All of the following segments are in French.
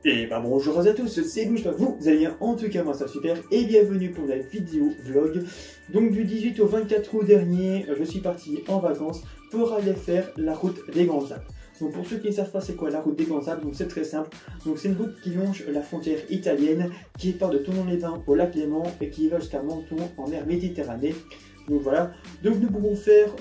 Et bah bonjour à tous, c'est Louis, vous allez bien, en tout cas moi ça super, et bienvenue pour la vidéo vlog. Donc du 18 au 24 août dernier, je suis parti en vacances pour aller faire la route des Grands Alpes. Donc pour ceux qui ne savent pas c'est quoi la route des Grands Alpes, donc c'est très simple. Donc c'est une route qui longe la frontière italienne, qui part de Thonon-les-Bains au lac Léman et qui va jusqu'à Menton en mer Méditerranée. Donc voilà, donc nous pouvons faire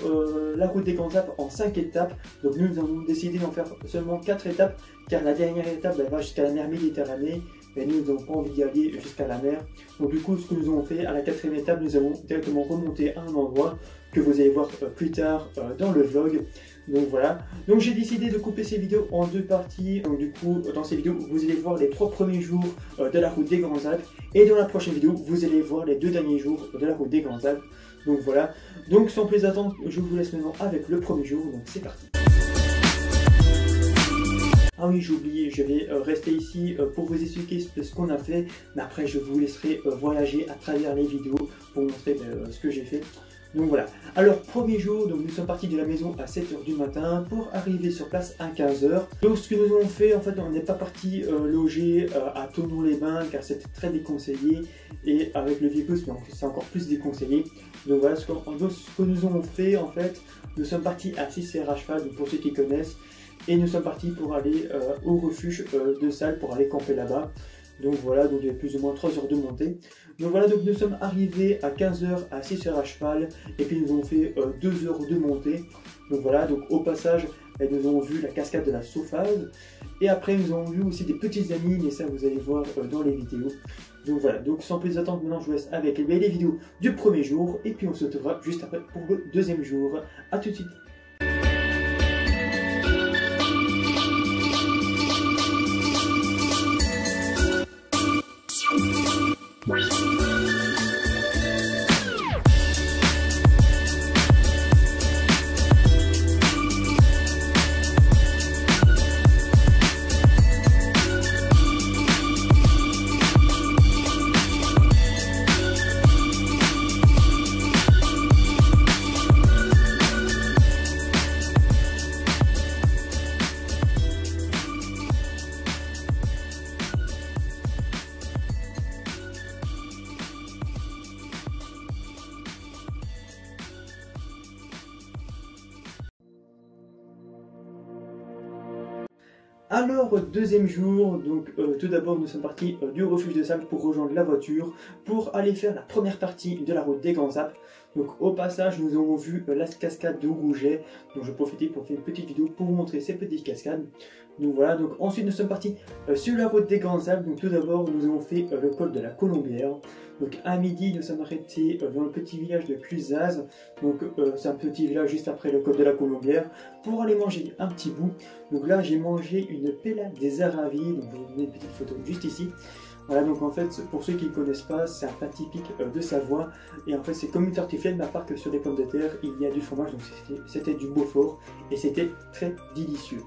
la route des Grands Alpes en 5 étapes. Donc nous avons décidé d'en faire seulement 4 étapes, car la dernière étape elle va jusqu'à la mer Méditerranée, mais nous n'avons pas envie d'y aller jusqu'à la mer. Donc du coup ce que nous avons fait à la 4e étape, nous avons directement remonté à un endroit que vous allez voir plus tard dans le vlog. Donc voilà, donc j'ai décidé de couper ces vidéos en 2 parties. Donc du coup dans ces vidéos vous allez voir les 3 premiers jours de la route des Grands Alpes, et dans la prochaine vidéo vous allez voir les 2 derniers jours de la route des Grands Alpes. Donc voilà, donc sans plus attendre, je vous laisse maintenant avec le premier jour, donc c'est parti. Ah oui, j'ai oublié, je vais rester ici pour vous expliquer ce qu'on a fait, mais après je vous laisserai voyager à travers les vidéos pour montrer ce que j'ai fait. Donc voilà, alors premier jour, donc nous sommes partis de la maison à 7 h du matin pour arriver sur place à 15 h. Donc ce que nous avons fait, en fait on n'est pas parti loger à Thonon-les-Bains car c'était très déconseillé, et avec le virus c'est encore plus déconseillé. Donc voilà, ce que nous avons fait en fait, nous sommes partis à Cicère à cheval, pour ceux qui connaissent, et nous sommes partis pour aller au refuge de Salles pour aller camper là-bas. Donc voilà, donc il y a plus ou moins 3 heures de montée. Donc voilà, donc nous sommes arrivés à 15 h à Cicère à cheval, et puis nous avons fait 2 heures de montée. Donc voilà, donc au passage, nous avons vu la cascade de la Sauphase, et après nous avons vu aussi des petites amies, mais ça vous allez voir dans les vidéos. Donc voilà, donc sans plus attendre, maintenant je vous laisse avec les vidéos du premier jour, et puis on se retrouvera juste après pour le deuxième jour. A tout de suite. Alors deuxième jour, donc tout d'abord nous sommes partis du refuge de Salles pour rejoindre la voiture pour aller faire la première partie de la route des Grands Alpes. Donc au passage nous avons vu la cascade de Rouget, donc je profitais pour faire une petite vidéo pour vous montrer ces petites cascades. Donc voilà, donc ensuite nous sommes partis sur la route des Grands Alpes. Donc tout d'abord nous avons fait le col de la Colombière. Donc à midi nous sommes arrêtés dans le petit village de Clusaz, donc c'est un petit village juste après le col de la Colombière, pour aller manger un petit bout. Donc là j'ai mangé une pella des Aravis, donc je vous donner une petite photo juste ici. Voilà, donc en fait pour ceux qui ne connaissent pas, c'est un plat typique de Savoie, et en fait c'est comme une tartiflette, mais à part que sur les pommes de terre il y a du fromage, donc c'était du Beaufort et c'était très délicieux.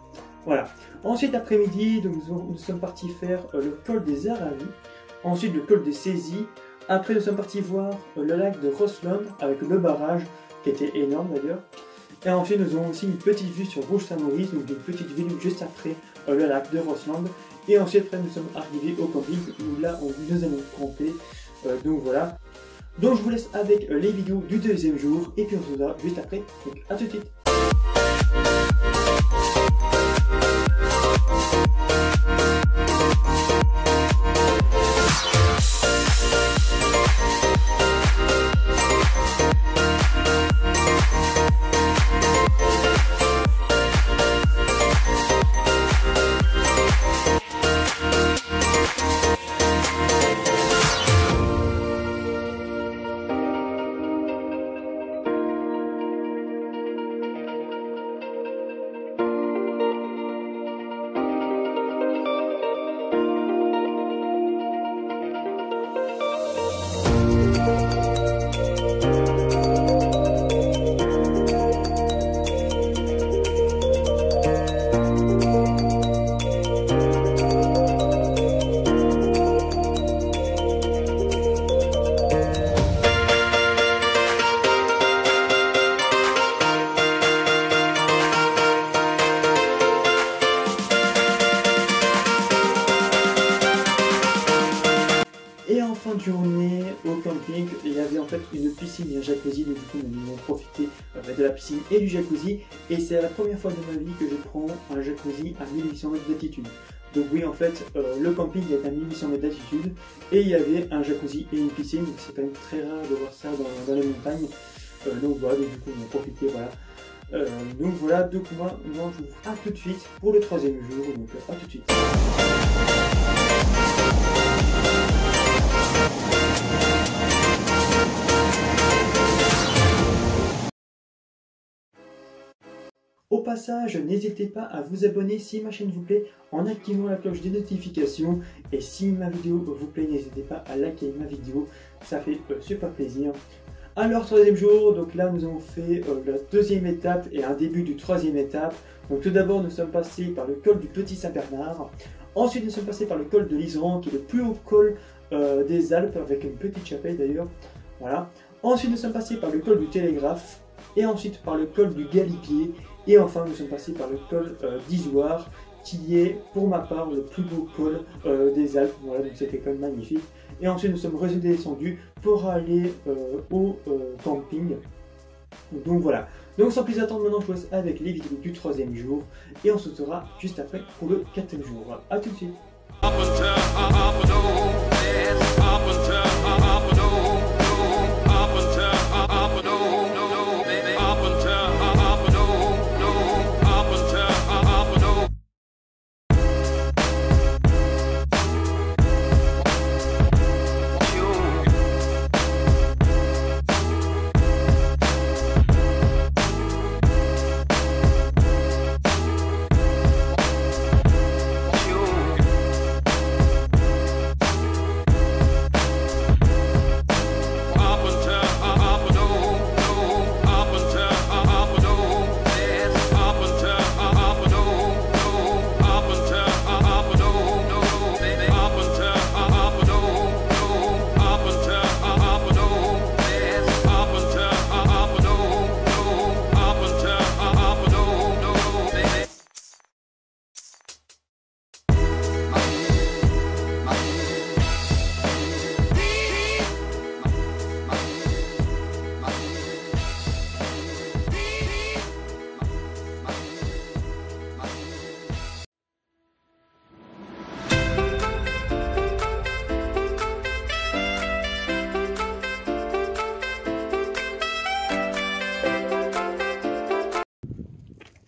Voilà, ensuite après-midi nous sommes partis faire le col des Aravis, ensuite le col des Saisies. Après nous sommes partis voir le lac de Rosslund avec le barrage qui était énorme d'ailleurs. Et ensuite nous avons aussi une petite vue sur Bourg-Saint-Maurice, donc une petite ville juste après le lac de Rosslund. Et ensuite après nous sommes arrivés au camping où là nous allons camper. Donc voilà. Donc je vous laisse avec les vidéos du deuxième jour, et puis on se verra juste après. Donc à tout de suite. de journée au camping, il y avait en fait une piscine et un jacuzzi, donc du coup nous avons profité de la piscine et du jacuzzi, et c'est la première fois de ma vie que je prends un jacuzzi à 1800 mètres d'altitude. Donc oui, en fait, le camping est à 1800 mètres d'altitude, et il y avait un jacuzzi et une piscine, donc c'est quand même très rare de voir ça dans les montagnes. Donc voilà, donc du coup on a profité, voilà. Donc moi je vous à tout de suite pour le troisième jour, donc à tout de suite. Au passage, n'hésitez pas à vous abonner si ma chaîne vous plaît en activant la cloche des notifications, et si ma vidéo vous plaît, n'hésitez pas à liker ma vidéo, ça fait super plaisir. Alors, troisième jour, donc là nous avons fait la deuxième étape et un début du troisième étape. Donc tout d'abord nous sommes passés par le col du Petit Saint-Bernard, ensuite nous sommes passés par le col de l'Iseran qui est le plus haut col des Alpes, avec une petite chapelle d'ailleurs. Voilà. Ensuite nous sommes passés par le col du Télégraphe, et ensuite par le col du Galipier, et enfin nous sommes passés par le col d'Izoire, qui est pour ma part le plus beau col des Alpes. Voilà, donc c'était quand même magnifique. Et ensuite nous sommes redescendus pour aller au camping. Donc voilà. Donc sans plus attendre, maintenant je vous laisse avec les vidéos du troisième jour, et on se retrouvera juste après pour le quatrième jour. Voilà. A tout de suite.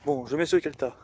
Bon, je mets ce Kelta.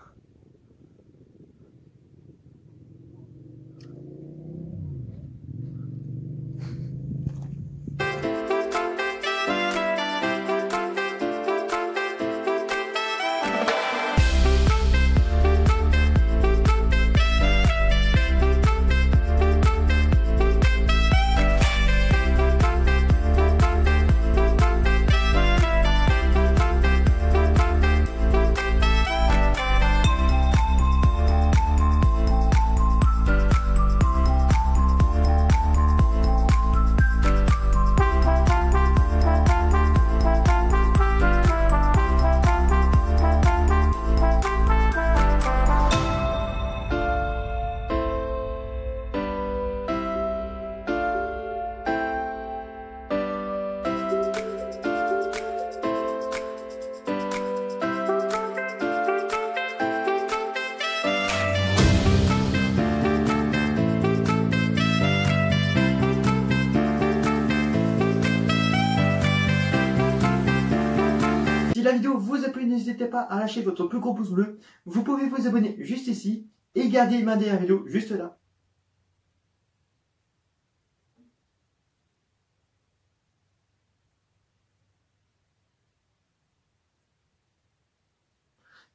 Si la vidéo vous a plu, n'hésitez pas à lâcher votre plus gros pouce bleu. Vous pouvez vous abonner juste ici et garder ma dernière vidéo juste là.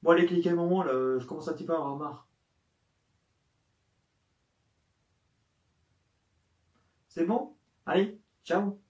Bon, allez, cliquez un moment, là, je commence un petit peu à en avoir marre. C'est bon? Allez, ciao!